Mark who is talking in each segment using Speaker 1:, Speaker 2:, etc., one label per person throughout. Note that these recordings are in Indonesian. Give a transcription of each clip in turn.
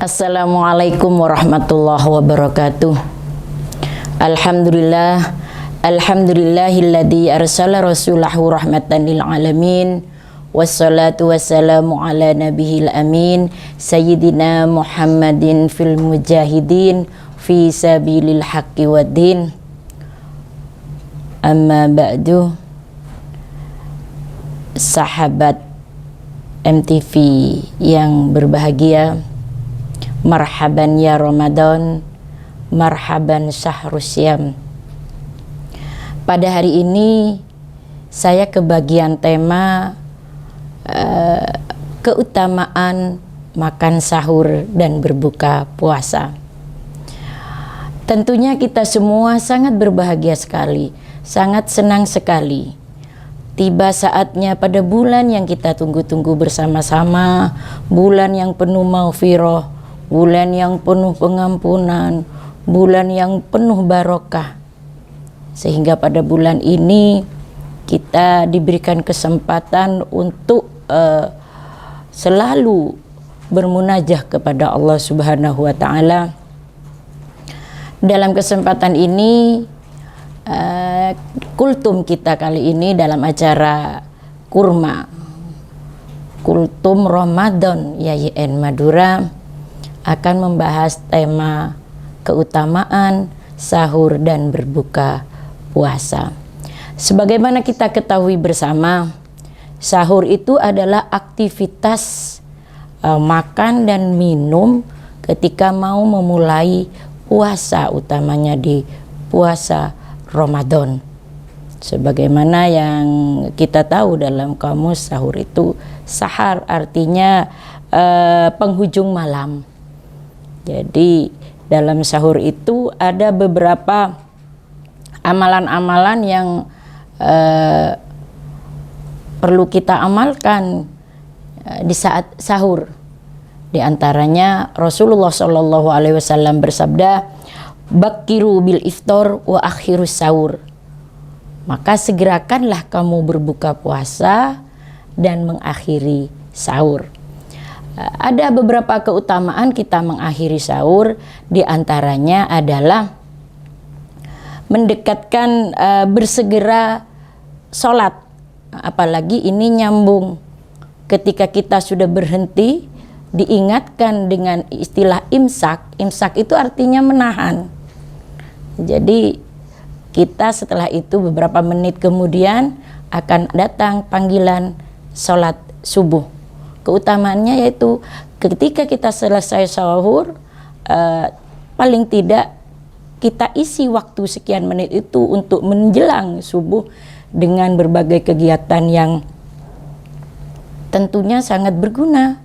Speaker 1: Assalamualaikum warahmatullahi wabarakatuh. Alhamdulillahilladzi arsala rasulahu rahmatan lil alamin. Wassalatu wassalamu ala nabiyil amin sayyidina Muhammadin fil mujahidin fi sabilil haqqi waddin. Amma ba'du. Sahabat MTV yang berbahagia, marhaban ya Ramadan, marhaban syahrus syam. Pada hari ini saya kebagian tema keutamaan makan sahur dan berbuka puasa. Tentunya kita semua sangat berbahagia sekali, sangat senang sekali. Tiba saatnya pada bulan yang kita tunggu-tunggu bersama-sama, bulan yang penuh maghfirah, bulan yang penuh pengampunan, bulan yang penuh barokah. Sehingga pada bulan ini kita diberikan kesempatan untuk selalu bermunajah kepada Allah Subhanahu wa taala. Dalam kesempatan ini kultum kita kali ini dalam acara kurma kultum Ramadan YIN Madura akan membahas tema keutamaan sahur dan berbuka puasa. Sebagaimana kita ketahui bersama, sahur itu adalah aktivitas makan dan minum ketika mau memulai puasa, utamanya di puasa Ramadan. Sebagaimana yang kita tahu dalam kamus, sahur itu sahar artinya penghujung malam. Jadi dalam sahur itu ada beberapa amalan-amalan yang perlu kita amalkan di saat sahur. Di antaranya Rasulullah SAW bersabda, bakiru bil iftar wa akhirus sahur. Maka segerakanlah kamu berbuka puasa dan mengakhiri sahur. Ada beberapa keutamaan kita mengakhiri sahur, di antaranya adalah mendekatkan bersegera sholat. Apalagi ini nyambung ketika kita sudah berhenti, diingatkan dengan istilah imsak. Imsak itu artinya menahan. Jadi kita setelah itu beberapa menit kemudian akan datang panggilan sholat subuh. Keutamaannya yaitu ketika kita selesai sahur, paling tidak kita isi waktu sekian menit itu untuk menjelang subuh dengan berbagai kegiatan yang tentunya sangat berguna.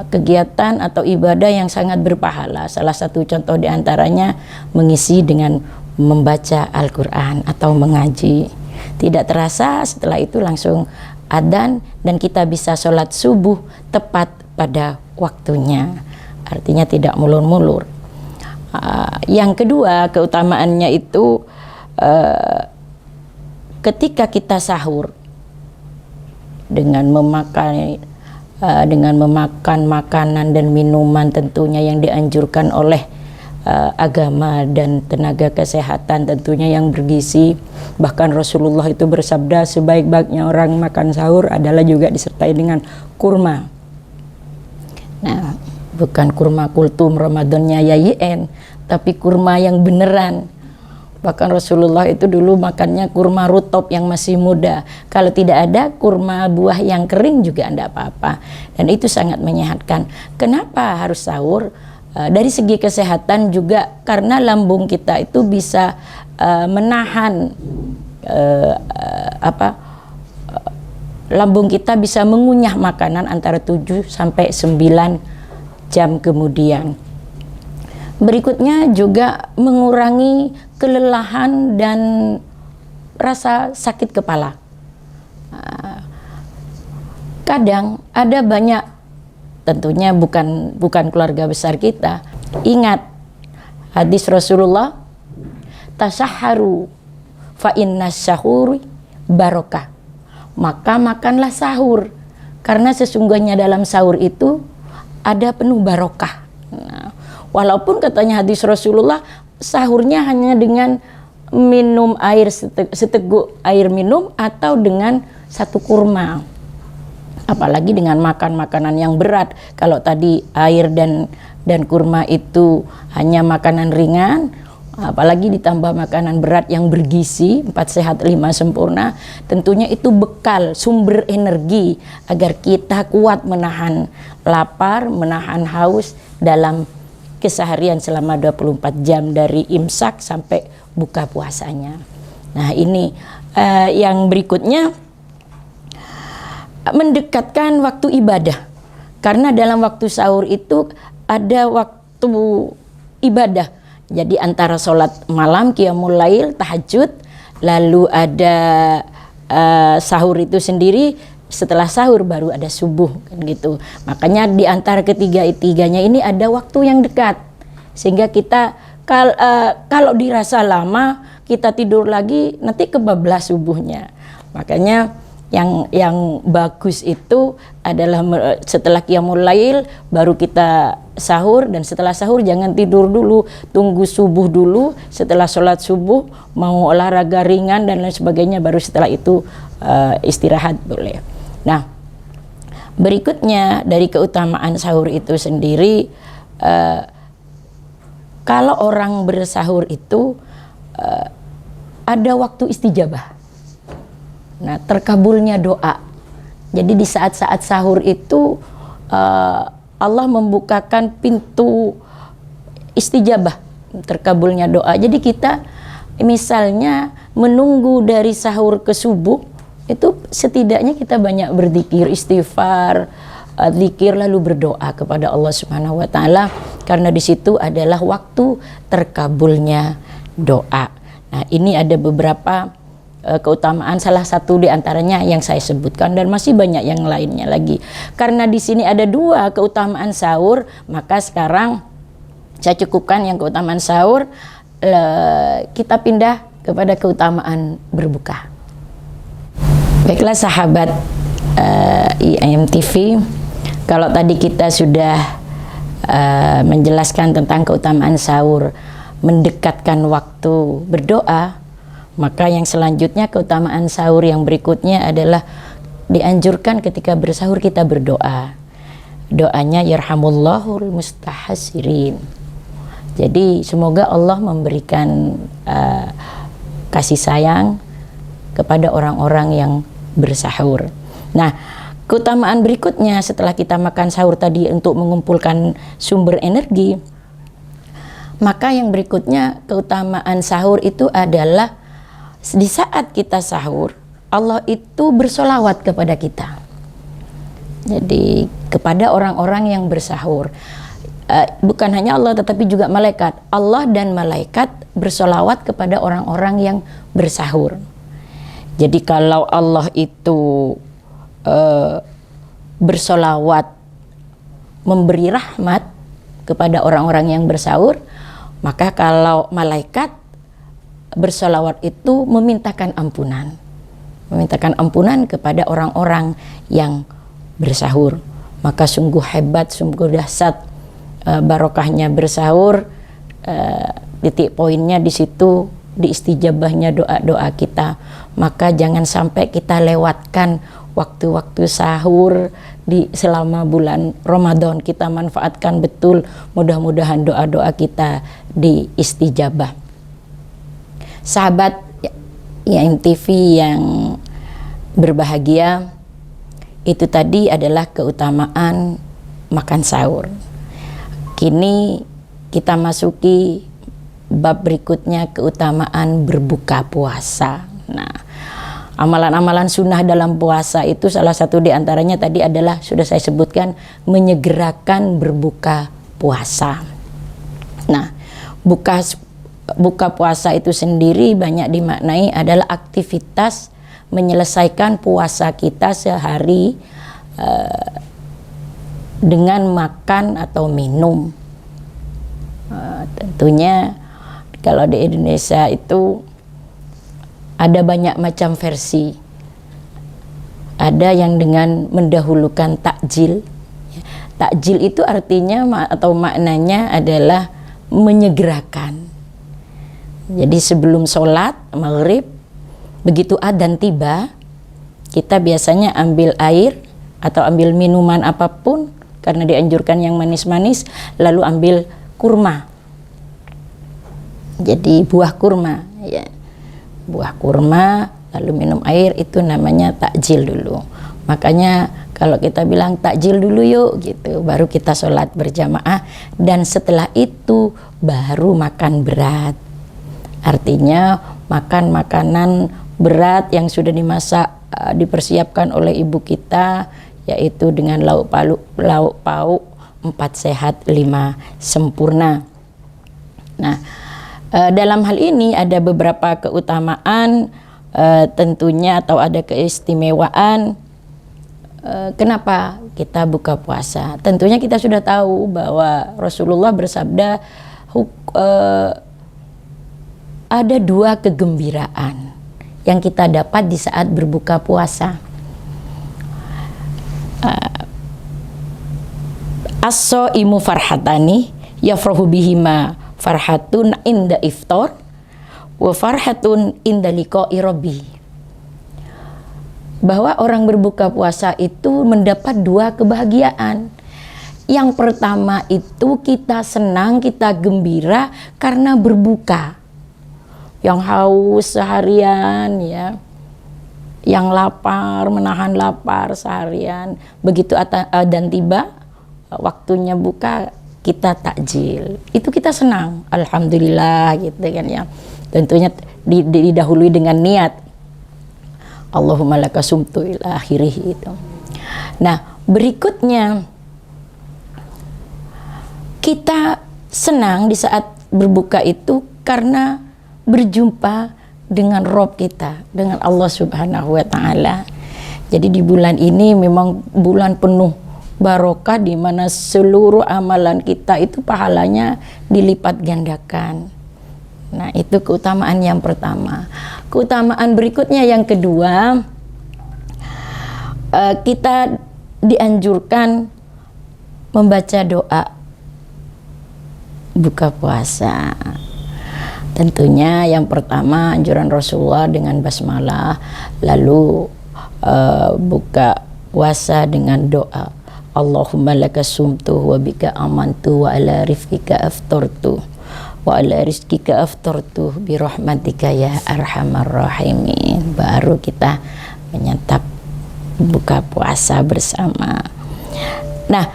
Speaker 1: Kegiatan atau ibadah yang sangat berpahala. Salah satu contoh diantaranya mengisi dengan membaca Al-Quran atau mengaji. Tidak terasa setelah itu langsung adzan dan kita bisa sholat subuh tepat pada waktunya. Artinya tidak mulur-mulur. Yang kedua keutamaannya itu ketika kita sahur dengan memakan makanan dan minuman tentunya yang dianjurkan oleh agama dan tenaga kesehatan tentunya yang bergizi. Bahkan Rasulullah itu bersabda sebaik-baiknya orang makan sahur adalah juga disertai dengan kurma. Nah, bukan kurma kultum Ramadannya YIN, tapi kurma yang beneran. Bahkan Rasulullah itu dulu makannya kurma rutop yang masih muda. Kalau tidak ada kurma buah yang kering juga tidak apa-apa. Dan itu sangat menyehatkan. Kenapa harus sahur? Dari segi kesehatan juga karena lambung kita itu bisa menahan lambung kita bisa mengunyah makanan antara 7 sampai 9 jam kemudian. Berikutnya juga mengurangi kelelahan dan rasa sakit kepala. Kadang ada banyak, tentunya bukan keluarga besar kita. Ingat hadis Rasulullah, tasahharu fa innas sahuri barokah. Maka makanlah sahur, karena sesungguhnya dalam sahur itu ada penuh barokah. Nah, walaupun katanya hadis Rasulullah sahurnya hanya dengan minum air seteguk air minum atau dengan satu kurma. Apalagi dengan makan makanan yang berat. Kalau tadi air dan kurma itu hanya makanan ringan, apalagi ditambah makanan berat yang bergizi, 4 sehat 5 sempurna, tentunya itu bekal, sumber energi agar kita kuat menahan lapar, menahan haus dalam keseharian selama 24 jam dari imsak sampai buka puasanya. Nah, ini yang berikutnya, mendekatkan waktu ibadah. Karena dalam waktu sahur itu ada waktu ibadah. Jadi antara sholat malam, qiyamul lail, tahajud, lalu ada sahur itu sendiri, setelah sahur baru ada subuh kan gitu. Makanya di antara ketiga-tiganya ini ada waktu yang dekat. Sehingga kita kalau dirasa lama, kita tidur lagi nanti kebablas subuhnya. Makanya yang bagus itu adalah setelah qiyamul lail baru kita sahur, dan setelah sahur jangan tidur dulu, tunggu subuh dulu. Setelah sholat subuh mau olahraga ringan dan lain sebagainya, baru setelah itu istirahat boleh. Nah, berikutnya dari keutamaan sahur itu sendiri, kalau orang bersahur itu ada waktu istijabah. Nah, terkabulnya doa. Jadi di saat-saat sahur itu Allah membukakan pintu istijabah, terkabulnya doa. Jadi kita misalnya menunggu dari sahur ke subuh, itu setidaknya kita banyak berzikir, istighfar, zikir, lalu berdoa kepada Allah Subhanahu wa taala, karena di situ adalah waktu terkabulnya doa. Nah, ini ada beberapa keutamaan, salah satu di antaranya yang saya sebutkan, dan masih banyak yang lainnya lagi. Karena di sini ada 2 keutamaan sahur, maka sekarang saya cukupkan yang keutamaan sahur, kita pindah kepada keutamaan berbuka. Baiklah sahabat IAM TV, kalau tadi kita sudah menjelaskan tentang keutamaan sahur, mendekatkan waktu berdoa, maka yang selanjutnya keutamaan sahur yang berikutnya adalah dianjurkan ketika bersahur kita berdoa. Doanya yarhamullahul mustahsirin. Jadi semoga Allah memberikan kasih sayang kepada orang-orang yang bersahur. Nah, keutamaan berikutnya setelah kita makan sahur tadi untuk mengumpulkan sumber energi, maka yang berikutnya keutamaan sahur itu adalah di saat kita sahur, Allah itu bersolawat kepada kita. Jadi kepada orang-orang yang bersahur, bukan hanya Allah tetapi juga malaikat. Allah dan malaikat bersolawat kepada orang-orang yang bersahur. Jadi kalau Allah itu bersolawat memberi rahmat kepada orang-orang yang bersahur, maka kalau malaikat bersolawat itu memintakan ampunan kepada orang-orang yang bersahur. Maka sungguh hebat, sungguh dahsyat barokahnya bersahur. Titik poinnya di situ, di istijabahnya doa-doa kita. Maka jangan sampai kita lewatkan waktu-waktu sahur selama bulan Ramadan. Kita manfaatkan betul, mudah-mudahan doa-doa kita diistijabah. Sahabat IAM TV yang berbahagia, itu tadi adalah keutamaan makan sahur. Kini kita masuki bab berikutnya, keutamaan berbuka puasa. Nah, amalan-amalan sunnah dalam puasa itu salah satu diantaranya tadi adalah sudah saya sebutkan, menyegerakan berbuka puasa. Nah, buka puasa itu sendiri banyak dimaknai adalah aktivitas menyelesaikan puasa kita sehari dengan makan atau minum. Tentunya kalau di Indonesia itu ada banyak macam versi. Ada yang dengan mendahulukan takjil. Takjil itu artinya atau maknanya adalah menyegerakan. Jadi sebelum sholat maghrib, begitu adzan tiba, kita biasanya ambil air atau ambil minuman apapun, karena dianjurkan yang manis-manis, lalu ambil kurma. Jadi buah kurma, ya. Buah kurma, lalu minum air, itu namanya takjil dulu. Makanya kalau kita bilang takjil dulu yuk gitu, baru kita sholat berjamaah, dan setelah itu baru makan berat. Artinya makan makanan berat yang sudah dimasak, dipersiapkan oleh ibu kita, yaitu dengan lauk pauk 4 sehat 5 sempurna. Nah, dalam hal ini ada beberapa keutamaan tentunya, atau ada keistimewaan kenapa kita buka puasa. Tentunya kita sudah tahu bahwa Rasulullah bersabda ada 2 kegembiraan yang kita dapat di saat berbuka puasa. As-shaimu farhatani yafrahu bihima farhatun inda iftar wa farhatun inda liqa'i rabbi. Bahwa orang berbuka puasa itu mendapat 2 kebahagiaan. Yang pertama itu kita senang, kita gembira karena berbuka. Yang haus seharian, ya, yang lapar, menahan lapar seharian, begitu adzan tiba, waktunya buka, kita takjil, itu kita senang, alhamdulillah gitu kan ya. Tentunya didahului dengan niat Allahumma laka sumtu ila akhirih itu. Nah, berikutnya kita senang di saat berbuka itu karena berjumpa dengan Rob kita, dengan Allah Subhanahu wa Ta'ala. Jadi di bulan ini memang bulan penuh barokah, di mana seluruh amalan kita itu pahalanya dilipat gandakan. Nah, itu keutamaan yang pertama. Keutamaan berikutnya yang kedua, kita dianjurkan membaca doa buka puasa. Tentunya yang pertama anjuran Rasulullah dengan basmalah, lalu buka puasa dengan doa Allahumma laka sumtu wa bika amantu wa ala rizkika aftartu wa ala rizkika aftartu bi rahmatika ya arhamar rahimin. Baru kita menyantap buka puasa bersama. Nah,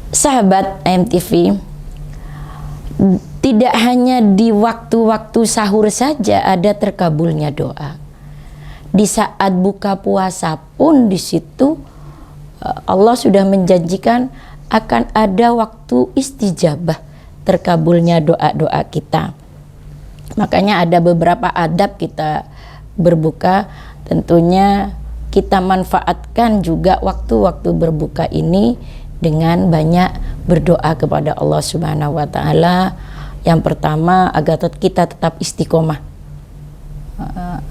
Speaker 1: sahabat AMTV, tidak hanya di waktu-waktu sahur saja ada terkabulnya doa. Di saat buka puasa pun di situ Allah sudah menjanjikan akan ada waktu istijabah terkabulnya doa-doa kita. Makanya ada beberapa adab kita berbuka, tentunya kita manfaatkan juga waktu-waktu berbuka ini dengan banyak berdoa kepada Allah Subhanahu wa Ta'ala. Yang pertama, agar kita tetap istiqomah.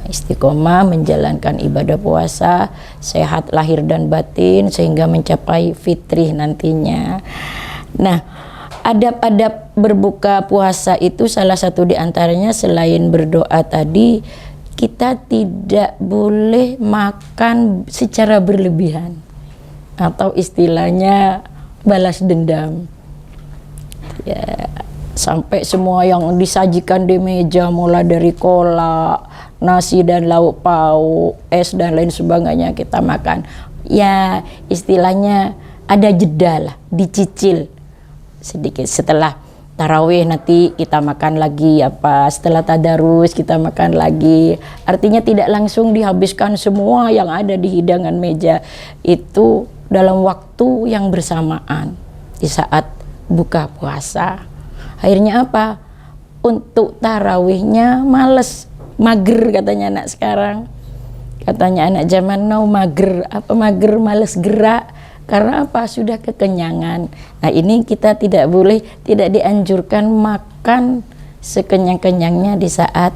Speaker 1: Istiqomah menjalankan ibadah puasa, sehat lahir dan batin, sehingga mencapai fitrih nantinya. Nah, adab-adab berbuka puasa itu salah satu diantaranya selain berdoa tadi, kita tidak boleh makan secara berlebihan, atau istilahnya balas dendam. Ya, sampai semua yang disajikan di meja, mulai dari kolak, nasi dan lauk pauk, es dan lain sebagainya kita makan. Ya, istilahnya ada jeda lah, dicicil sedikit. Setelah tarawih nanti kita makan lagi, setelah tadarus kita makan lagi. Artinya tidak langsung dihabiskan semua yang ada di hidangan meja itu dalam waktu yang bersamaan di saat buka puasa. Akhirnya apa? Untuk tarawihnya males, mager katanya anak sekarang. Katanya anak zaman now mager. Apa mager? Males gerak. Karena apa? Sudah kekenyangan. Nah, ini kita tidak boleh, tidak dianjurkan makan sekenyang-kenyangnya di saat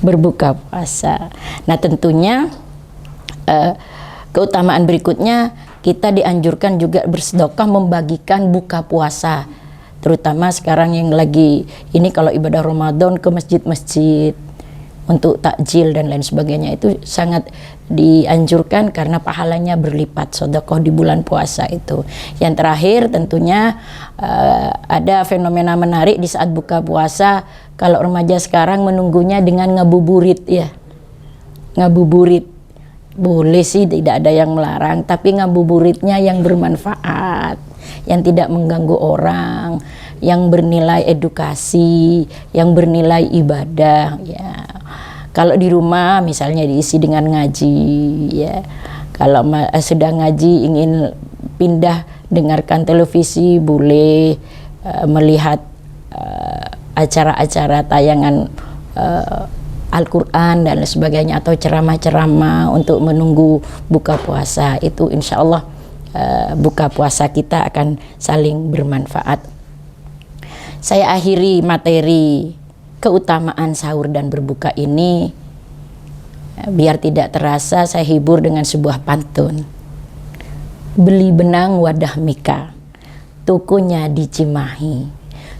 Speaker 1: berbuka puasa. Nah, tentunya keutamaan berikutnya kita dianjurkan juga bersedekah membagikan buka puasa, terutama sekarang yang lagi ini kalau ibadah Ramadan ke masjid-masjid untuk takjil dan lain sebagainya, itu sangat dianjurkan karena pahalanya berlipat sedekah di bulan puasa itu. Yang terakhir tentunya ada fenomena menarik di saat buka puasa. Kalau remaja sekarang menunggunya dengan ngabuburit ya. Ngabuburit boleh sih, tidak ada yang melarang, tapi ngabuburitnya yang bermanfaat, yang tidak mengganggu orang, yang bernilai edukasi, yang bernilai ibadah ya. Kalau di rumah misalnya diisi dengan ngaji ya. Kalau sedang ngaji ingin pindah dengarkan televisi boleh, melihat acara-acara tayangan Al-Quran dan sebagainya, atau ceramah-ceramah untuk menunggu buka puasa. Itu insya Allah buka puasa kita akan saling bermanfaat. Saya akhiri materi keutamaan sahur dan berbuka ini, biar tidak terasa saya hibur dengan sebuah pantun. Beli benang wadah Mika, tokonya di Cimahi,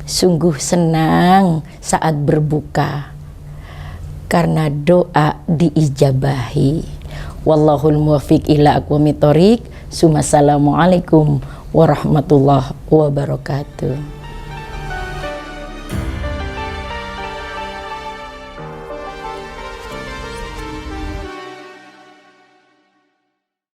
Speaker 1: sungguh senang saat berbuka karena doa diijabahi. Wallahul muwaffiq ila aqwamit thoriq. Assalamualaikum warahmatullahi wabarakatuh.